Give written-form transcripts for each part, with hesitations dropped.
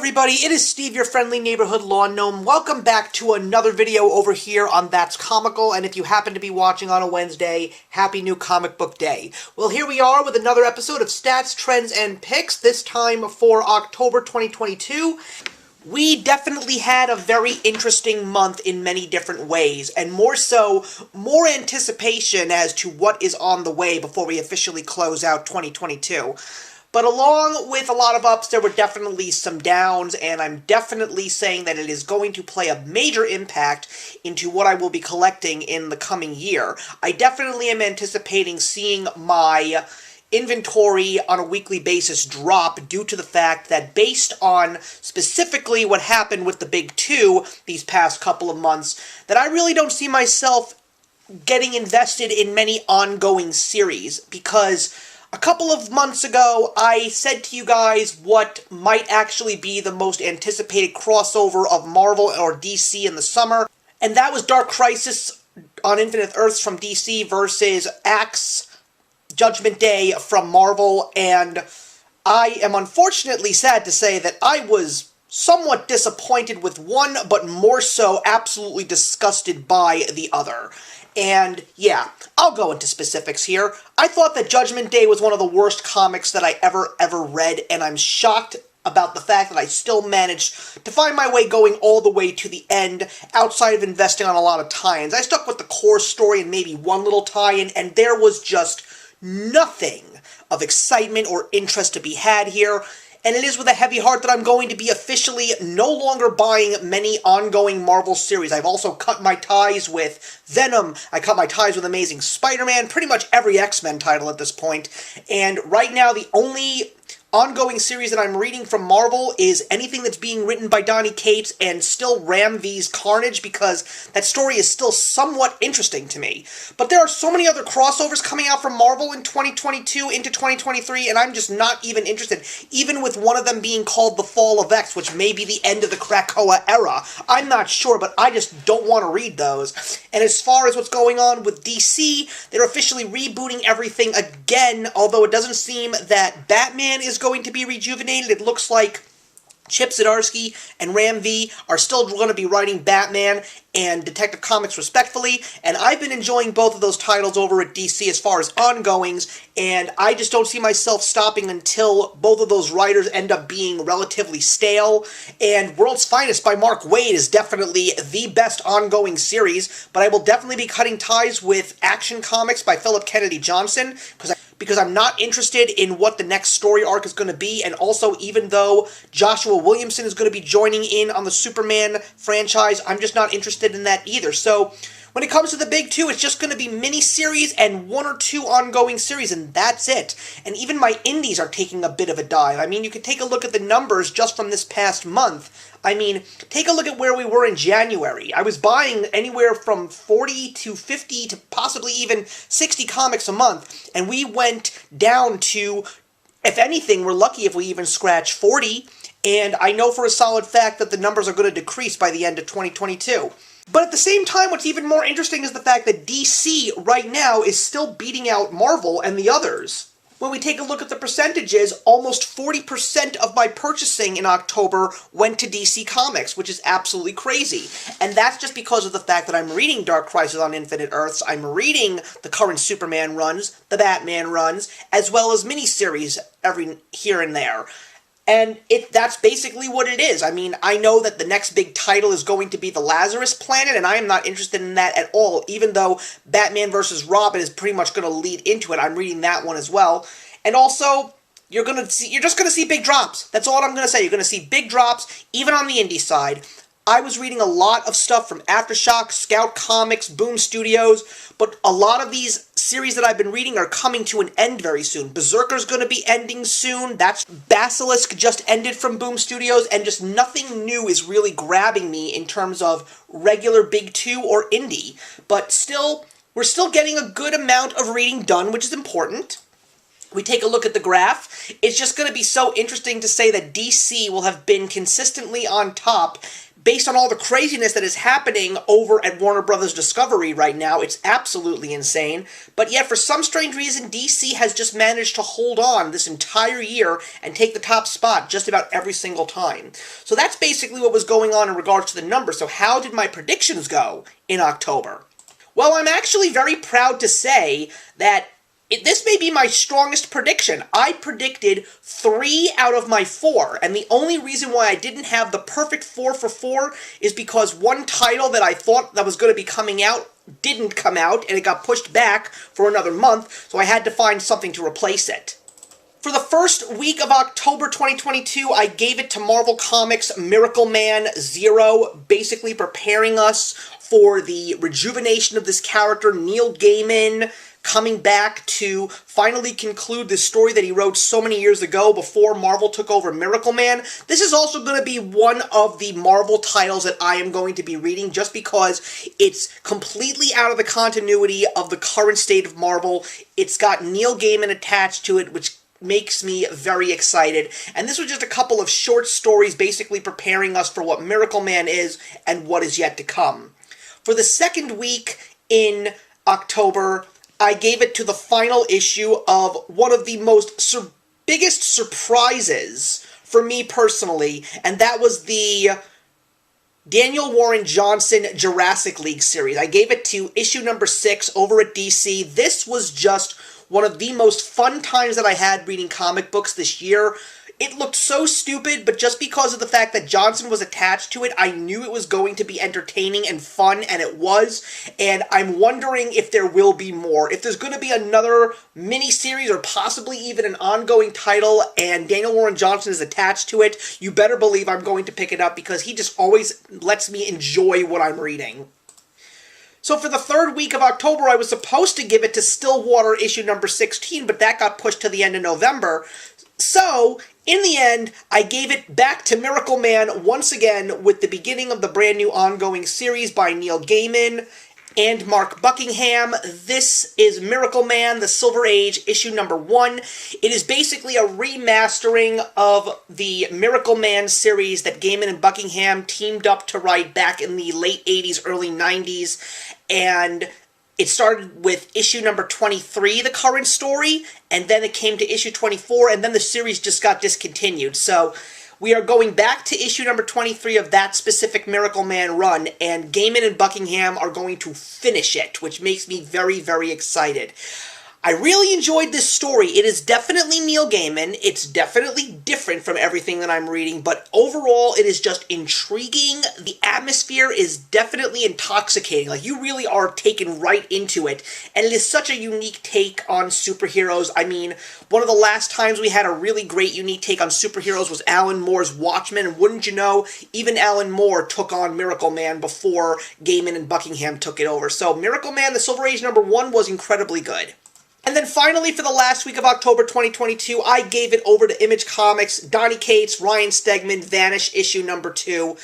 everybody, it is Steve, your friendly neighborhood lawn gnome. Welcome back to another video over here on That's Comical, and if you happen to be watching on a Wednesday, happy new comic book day. Well, here we are with another episode of Stats, Trends, and Picks, this time for October 2022. We definitely had a very interesting month in many different ways, and more anticipation as to what is on the way before we officially close out 2022. But along with a lot of ups, there were definitely some downs, and I'm definitely saying that it is going to play a major impact into what I will be collecting in the coming year. I definitely am anticipating seeing my inventory on a weekly basis drop due to the fact that based on specifically what happened with the big two these past couple of months, that I really don't see myself getting invested in many ongoing series, because a couple of months ago, I said to you guys what might actually be the most anticipated crossover of Marvel or DC in the summer, and that was Dark Crisis on Infinite Earths from DC versus A.X.E Judgment Day from Marvel, and I am unfortunately sad to say that I was somewhat disappointed with one, but more so absolutely disgusted by the other. And yeah, I'll go into specifics here. I thought that Judgment Day was one of the worst comics that I ever read, and I'm shocked about the fact that I still managed to find my way going all the way to the end, outside of investing on a lot of tie-ins. I stuck with the core story and maybe one little tie-in, and there was just nothing of excitement or interest to be had here. And it is with a heavy heart that I'm going to be officially no longer buying many ongoing Marvel series. I've also cut my ties with Venom, I cut my ties with Amazing Spider-Man, pretty much every X-Men title at this point. And right now, the only ongoing series that I'm reading from Marvel is anything that's being written by Donny Cates and still Ram V's Carnage, because that story is still somewhat interesting to me. But there are so many other crossovers coming out from Marvel in 2022 into 2023, and I'm just not even interested, even with one of them being called The Fall of X, which may be the end of the Krakoa era. I'm not sure, but I just don't want to read those. And as far as what's going on with DC, they're officially rebooting everything again, although it doesn't seem that Batman is going to be rejuvenated. It looks like Chip Zdarsky and Ram V are still going to be writing Batman and Detective Comics respectfully, and I've been enjoying both of those titles over at DC as far as ongoings, and I just don't see myself stopping until both of those writers end up being relatively stale. And World's Finest by Mark Waid is definitely the best ongoing series, but I will definitely be cutting ties with Action Comics by Philip Kennedy Johnson, because I'm not interested in what the next story arc is going to be, and also, even though Joshua Williamson is going to be joining in on the Superman franchise, I'm just not interested in that either. So when it comes to the big two, it's just going to be miniseries and one or two ongoing series, and that's it. And even my indies are taking a bit of a dive. I mean, you could take a look at the numbers just from this past month. I mean, take a look at where we were in January. I was buying anywhere from 40 to 50 to possibly even 60 comics a month, and we went down to, if anything, we're lucky if we even scratch 40, and I know for a solid fact that the numbers are going to decrease by the end of 2022. But at the same time, what's even more interesting is the fact that DC right now is still beating out Marvel and the others. When we take a look at the percentages, almost 40% of my purchasing in October went to DC Comics, which is absolutely crazy. And that's just because of the fact that I'm reading Dark Crisis on Infinite Earths, I'm reading the current Superman runs, the Batman runs, as well as miniseries every here and there. And that's basically what it is. I mean, I know that the next big title is going to be the Lazarus Planet, and I am not interested in that at all, even though Batman vs. Robin is pretty much going to lead into it. I'm reading that one as well. And also, you're just going to see big drops. That's all I'm going to say. You're going to see big drops, even on the indie side. I was reading a lot of stuff from Aftershock, Scout Comics, Boom Studios, but a lot of these series that I've been reading are coming to an end very soon. Berserker's going to be ending soon. That's Basilisk just ended from Boom Studios, and just nothing new is really grabbing me in terms of regular Big Two or indie. But still, we're still getting a good amount of reading done, which is important. We take a look at the graph. It's just going to be so interesting to say that DC will have been consistently on top based on all the craziness that is happening over at Warner Brothers Discovery right now, it's absolutely insane. But yet, for some strange reason, DC has just managed to hold on this entire year and take the top spot just about every single time. So that's basically what was going on in regards to the numbers. So how did my predictions go in October? Well, I'm actually very proud to say that this may be my strongest prediction. I predicted 3 out of my 4, and the only reason why I didn't have the perfect 4 for 4 is because one title that I thought that was going to be coming out didn't come out, and it got pushed back for another month, so I had to find something to replace it. For the first week of October 2022, I gave it to Marvel Comics' Miracle Man 0, basically preparing us for the rejuvenation of this character, Neil Gaiman, coming back to finally conclude this story that he wrote so many years ago before Marvel took over Miracle Man. This is also going to be one of the Marvel titles that I am going to be reading just because it's completely out of the continuity of the current state of Marvel. It's got Neil Gaiman attached to it, which makes me very excited. And this was just a couple of short stories basically preparing us for what Miracle Man is and what is yet to come. For the second week in October, I gave it to the final issue of one of the biggest surprises for me personally, and that was the Daniel Warren Johnson Jurassic League series. I gave it to issue number 6 over at DC. This was just one of the most fun times that I had reading comic books this year. It looked so stupid, but just because of the fact that Johnson was attached to it, I knew it was going to be entertaining and fun, and it was. And I'm wondering if there will be more. If there's going to be another mini-series or possibly even an ongoing title and Daniel Warren Johnson is attached to it, you better believe I'm going to pick it up because he just always lets me enjoy what I'm reading. So for the third week of October, I was supposed to give it to Stillwater issue number 16, but that got pushed to the end of November. So, in the end, I gave it back to Miracle Man once again with the beginning of the brand new ongoing series by Neil Gaiman and Mark Buckingham. This is Miracle Man, The Silver Age, issue number 1. It is basically a remastering of the Miracle Man series that Gaiman and Buckingham teamed up to write back in the late 80s, early 90s, and it started with issue number 23, the current story, and then it came to issue 24, and then the series just got discontinued. So we are going back to issue number 23 of that specific Miracle Man run, and Gaiman and Buckingham are going to finish it, which makes me very, very excited. I really enjoyed this story. It is definitely Neil Gaiman. It's definitely different from everything that I'm reading, but overall it is just intriguing. The atmosphere is definitely intoxicating. Like, you really are taken right into it, and it is such a unique take on superheroes. I mean, one of the last times we had a really great unique take on superheroes was Alan Moore's Watchmen, and wouldn't you know, even Alan Moore took on Miracle Man before Gaiman and Buckingham took it over. So Miracle Man, The Silver Age number 1 was incredibly good. And then finally, for the last week of October 2022, I gave it over to Image Comics, Donny Cates, Ryan Stegman, Vanish, issue number 2.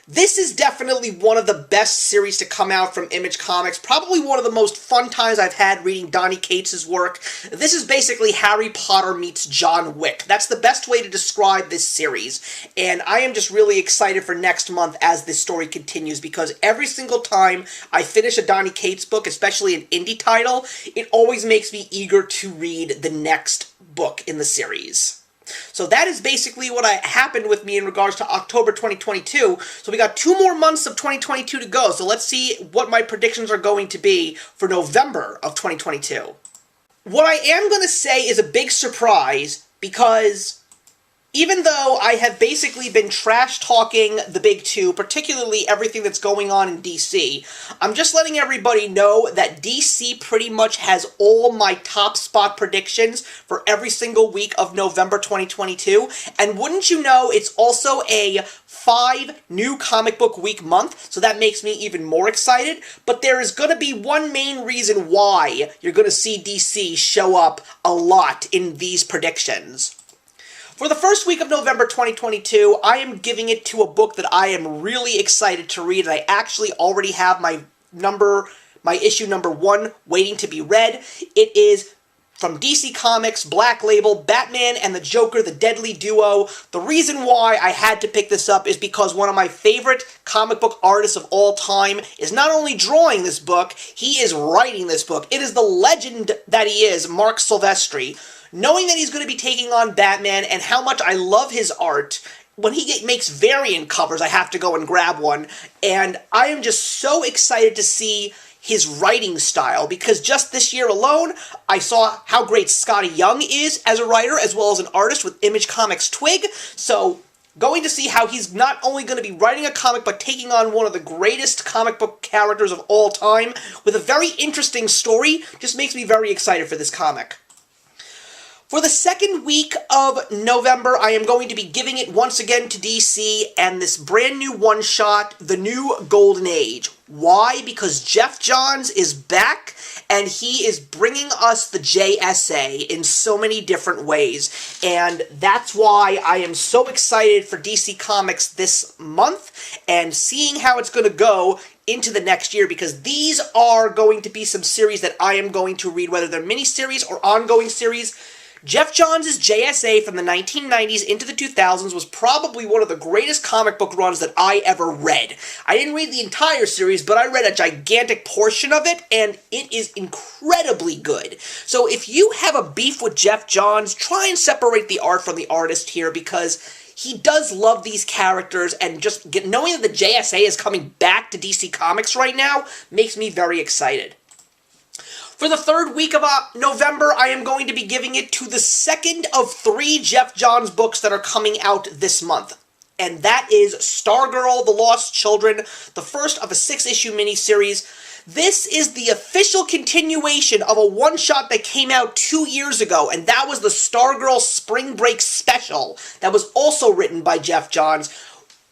This is definitely one of the best series to come out from Image Comics. Probably one of the most fun times I've had reading Donny Cates' work. This is basically Harry Potter meets John Wick. That's the best way to describe this series. And I am just really excited for next month as this story continues, because every single time I finish a Donny Cates book, especially an indie title, it always makes me eager to read the next book in the series. So that is basically what happened with me in regards to October 2022. So we got 2 more months of 2022 to go. So let's see what my predictions are going to be for November of 2022. What I am going to say is a big surprise, because even though I have basically been trash-talking the big 2, particularly everything that's going on in DC, I'm just letting everybody know that DC pretty much has all my top spot predictions for every single week of November 2022, and wouldn't you know, it's also a 5 new comic book week month, so that makes me even more excited. But there is going to be one main reason why you're going to see DC show up a lot in these predictions. For the first week of November 2022, I am giving it to a book that I am really excited to read, and I actually already have my issue number 1 waiting to be read. It is from DC Comics, Black Label, Batman and the Joker, the Deadly Duo. The reason why I had to pick this up is because one of my favorite comic book artists of all time is not only drawing this book, he is writing this book. It is the legend that he is, Mark Silvestri. Knowing that he's going to be taking on Batman and how much I love his art, when he makes variant covers, I have to go and grab one. And I am just so excited to see his writing style, because just this year alone, I saw how great Scotty Young is as a writer, as well as an artist with Image Comics Twig. So, going to see how he's not only going to be writing a comic, but taking on one of the greatest comic book characters of all time, with a very interesting story, just makes me very excited for this comic. For the second week of November, I am going to be giving it once again to DC and this brand new one-shot, The New Golden Age. Why? Because Geoff Johns is back, and he is bringing us the JSA in so many different ways. And that's why I am so excited for DC Comics this month, and seeing how it's going to go into the next year, because these are going to be some series that I am going to read, whether they're miniseries or ongoing series. Geoff Johns' JSA from the 1990s into the 2000s was probably one of the greatest comic book runs that I ever read. I didn't read the entire series, but I read a gigantic portion of it, and it is incredibly good. So if you have a beef with Geoff Johns, try and separate the art from the artist here, because he does love these characters, and just knowing that the JSA is coming back to DC Comics right now makes me very excited. For the third week of November, I am going to be giving it to the second of 3 Geoff Johns books that are coming out this month. And that is Stargirl, The Lost Children, the first of a 6-issue miniseries. This is the official continuation of a one-shot that came out 2 years ago, and that was the Stargirl Spring Break Special that was also written by Geoff Johns.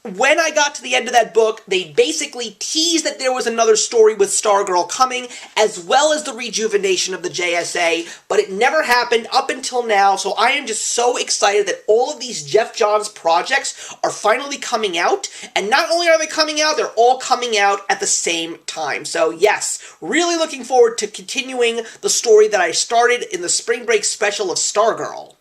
When I got to the end of that book, they basically teased that there was another story with Stargirl coming, as well as the rejuvenation of the JSA, but it never happened up until now, so I am just so excited that all of these Geoff Johns projects are finally coming out, and not only are they coming out, they're all coming out at the same time. So yes, really looking forward to continuing the story that I started in the Spring Break Special of Stargirl.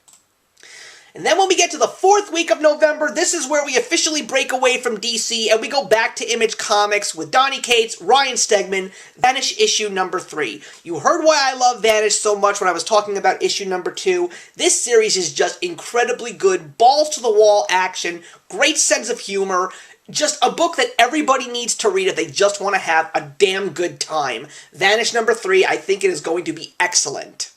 And then when we get to the fourth week of November, this is where we officially break away from DC and we go back to Image Comics with Donny Cates, Ryan Stegman, Vanish issue number 3. You heard why I love Vanish so much when I was talking about issue number 2. This series is just incredibly good, balls-to-the-wall action, great sense of humor, just a book that everybody needs to read if they just want to have a damn good time. Vanish number 3, I think it is going to be excellent.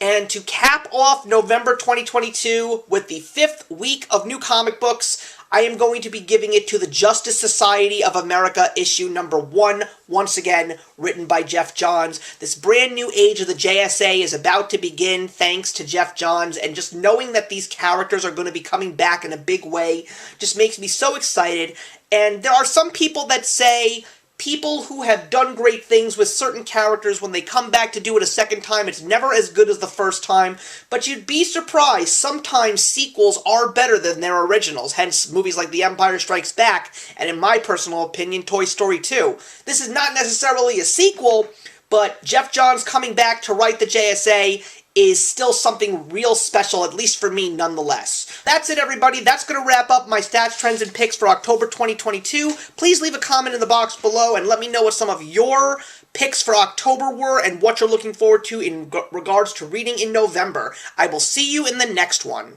And to cap off November 2022 with the 5th week of new comic books, I am going to be giving it to the Justice Society of America issue number 1, once again, written by Geoff Johns. This brand new age of the JSA is about to begin thanks to Geoff Johns, and just knowing that these characters are going to be coming back in a big way just makes me so excited. And there are some people that say people who have done great things with certain characters, when they come back to do it a second time, it's never as good as the first time, but you'd be surprised, sometimes sequels are better than their originals, hence movies like The Empire Strikes Back, and in my personal opinion, Toy Story 2. This is not necessarily a sequel, but Geoff Johns coming back to write the JSA is still something real special, at least for me, nonetheless. That's it, everybody. That's going to wrap up my stats, trends, and picks for October 2022. Please leave a comment in the box below and let me know what some of your picks for October were and what you're looking forward to in regards to reading in November. I will see you in the next one.